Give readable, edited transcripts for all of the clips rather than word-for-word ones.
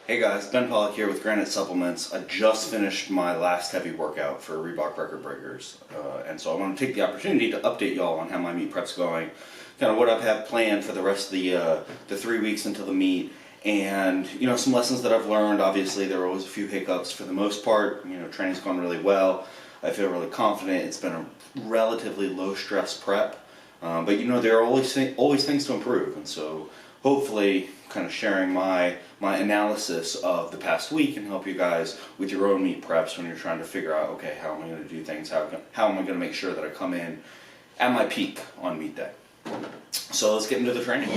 Hey guys, Ben Pollack here with Granite Supplements. I just finished my last heavy workout for Reebok Record Breakers, and so I want to take the opportunity to update y'all on how my meet prep's going, kind of what I've had planned for the rest of the 3 weeks until the meet, and some lessons that I've learned. Obviously, there are always a few hiccups. For the most part, training's gone really well. I feel really confident. It's been a relatively low stress prep, but there are always things to improve, and so hopefully kind of sharing my analysis of the past week can help you guys with your own meet preps when you're trying to figure out, okay, how am I going to do things, how am I going to make sure that I come in at my peak on meet day. So let's get into the training.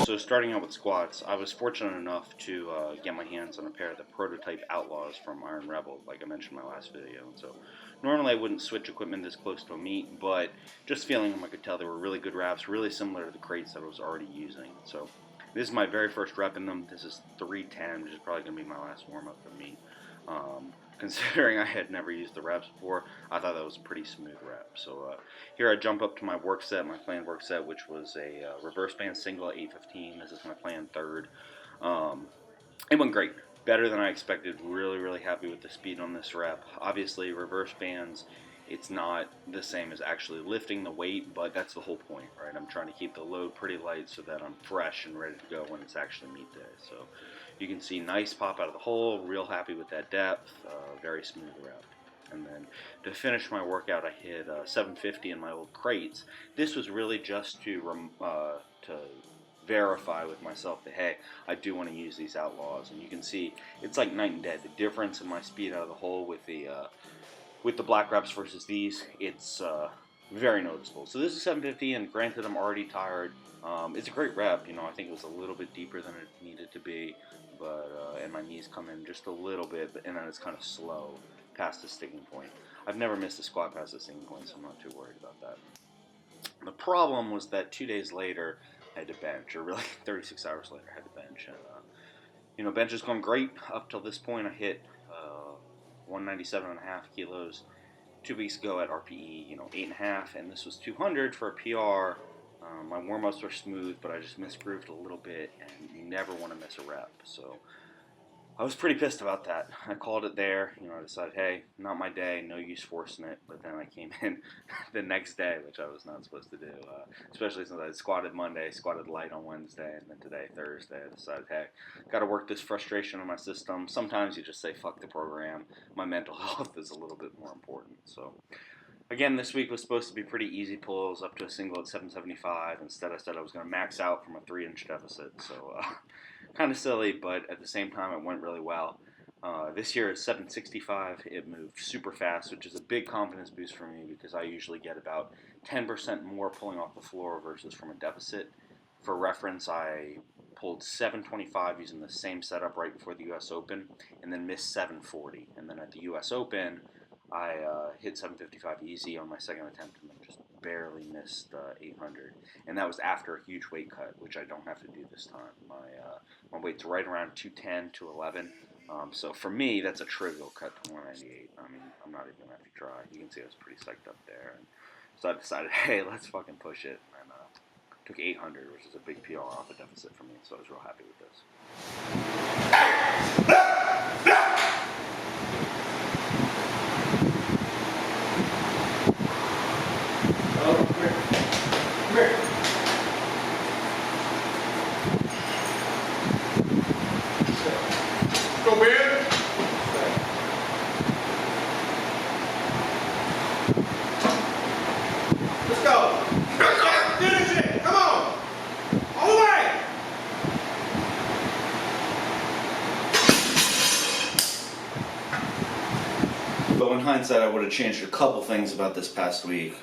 So starting out with squats, I was fortunate enough to get my hands on a pair of the prototype Outlaws from Iron Rebel, like I mentioned in my last video. And so normally I wouldn't switch equipment this close to a meet, but just feeling them, I could tell they were really good wraps, really similar to the crates that I was already using. So this is my very first rep in them. This is 310, which is probably going to be my last warm-up for me. Considering I had never used the reps before, I thought that was a pretty smooth rep. So here I jump up to my work set, my planned work set, which was a reverse band single at 815. This is my planned third. It went great. Better than I expected. Really, really happy with the speed on this rep. Obviously, reverse bands, it's not the same as actually lifting the weight, but that's the whole point, right? I'm trying to keep the load pretty light so that I'm fresh and ready to go when it's actually meet day. So you can see nice pop out of the hole, real happy with that depth, very smooth rep. And then to finish my workout, I hit 750 in my old crates. This was really just to verify with myself that, hey, I do want to use these Outlaws. And you can see it's like night and day. The difference in my speed out of the hole with the black reps versus these, it's very noticeable. So this is 750, and granted, I'm already tired. It's a great rep. I think it was a little bit deeper than it needed to be, but and my knees come in just a little bit, and then it's kind of slow past the sticking point. I've never missed a squat past the sticking point, so I'm not too worried about that. The problem was that 2 days later, I had to bench, or really 36 hours later, I had to bench. And bench has gone great up till this point. I hit 197.5 kilos 2 weeks ago at RPE, 8.5, and this was 200 for a PR. My warm-ups were smooth, but I just misgrooved a little bit, and you never want to miss a rep. So I was pretty pissed about that. I called it there. I decided, hey, not my day, no use forcing it. But then I came in the next day, which I was not supposed to do, especially since I squatted Monday, squatted light on Wednesday, and then today, Thursday, I decided, hey, got to work this frustration in my system. Sometimes you just say, fuck the program. My mental health is a little bit more important. So again, this week was supposed to be pretty easy pulls up to a single at 775. Instead, I said I was going to max out from a 3-inch deficit. So kind of silly, but at the same time, it went really well. This year is 765. It moved super fast, which is a big confidence boost for me because I usually get about 10% more pulling off the floor versus from a deficit. For reference, I pulled 725 using the same setup right before the U.S. Open, and then missed 740. And then at the U.S. Open, I hit 755 easy on my second attempt and then just barely missed 800. And that was after a huge weight cut, which I don't have to do this time. My weight's right around 210, 211. So for me, that's a trivial cut to 198. I mean, I'm not even going to have to try. You can see I was pretty psyched up there. And so I decided, hey, let's fucking push it. And took 800, which is a big PR off a deficit for me. So I was real happy with this. Come here. Go, man. Let's go. Finish it. Come on. All the way. But in hindsight, I would have changed a couple things about this past week.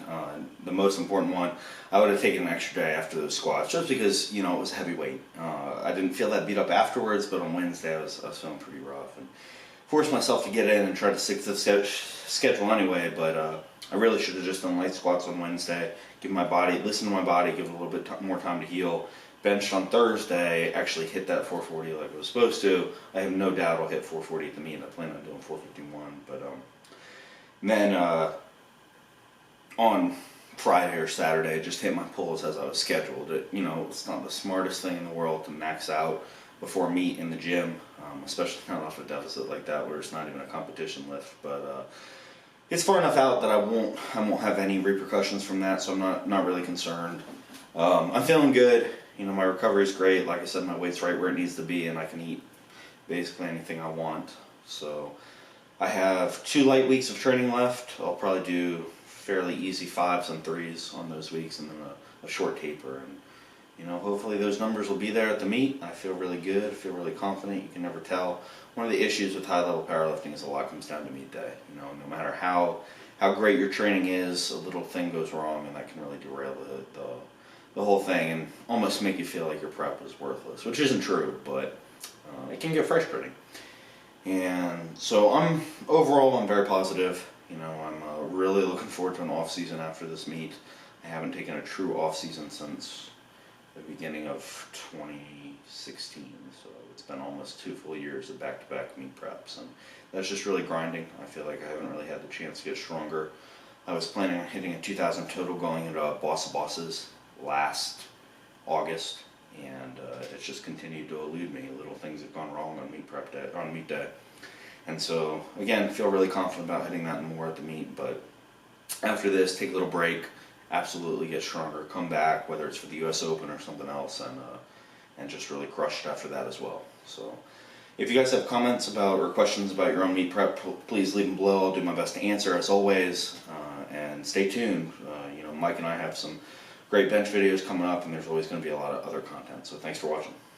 The most important one, I would have taken an extra day after those squats, just because it was heavyweight. I didn't feel that beat up afterwards, but on Wednesday I was feeling pretty rough and forced myself to get in and try to stick to the schedule anyway. But I really should have just done light squats on Wednesday, listen to my body, give it a little bit more time to heal. Benched on Thursday, actually hit that 440 like I was supposed to. I have no doubt I'll hit 440 at the meet. I plan on doing 451, but then on Friday or Saturday, just hit my pulls as I was scheduled. It's not the smartest thing in the world to max out before meet in the gym, especially not off a deficit like that where it's not even a competition lift. But it's far enough out that I won't have any repercussions from that, so I'm not really concerned. I'm feeling good. You know, my recovery is great. Like I said, my weight's right where it needs to be, and I can eat basically anything I want. So I have 2 light weeks of training left. I'll probably do fairly easy 5s and 3s on those weeks, and then a short taper. And you know, hopefully those numbers will be there at the meet. I feel really good. I feel really confident. You can never tell. One of the issues with high level powerlifting is a lot comes down to meet day. You know, no matter how great your training is, a little thing goes wrong, and that can really derail the whole thing and almost make you feel like your prep is worthless, which isn't true, but it can get frustrating. And so I'm very positive. You know, I'm really looking forward to an off season after this meet. I haven't taken a true off season since the beginning of 2016, so it's been almost 2 full years of back-to-back meet preps, and that's just really grinding. I feel like I haven't really had the chance to get stronger. I was planning on hitting a 2,000 total going into Boss of Bosses last August, and it's just continued to elude me. Little things have gone wrong on meet day, and so again, feel really confident about hitting that and more at the meet. But after this, take a little break, absolutely get stronger, come back, whether it's for the U.S. Open or something else, and just really crush it after that as well. So if you guys have comments about or questions about your own meet prep, please leave them below. I'll do my best to answer as always, and stay tuned. You know, Mike and I have some great bench videos coming up, and there's always going to be a lot of other content. So thanks for watching.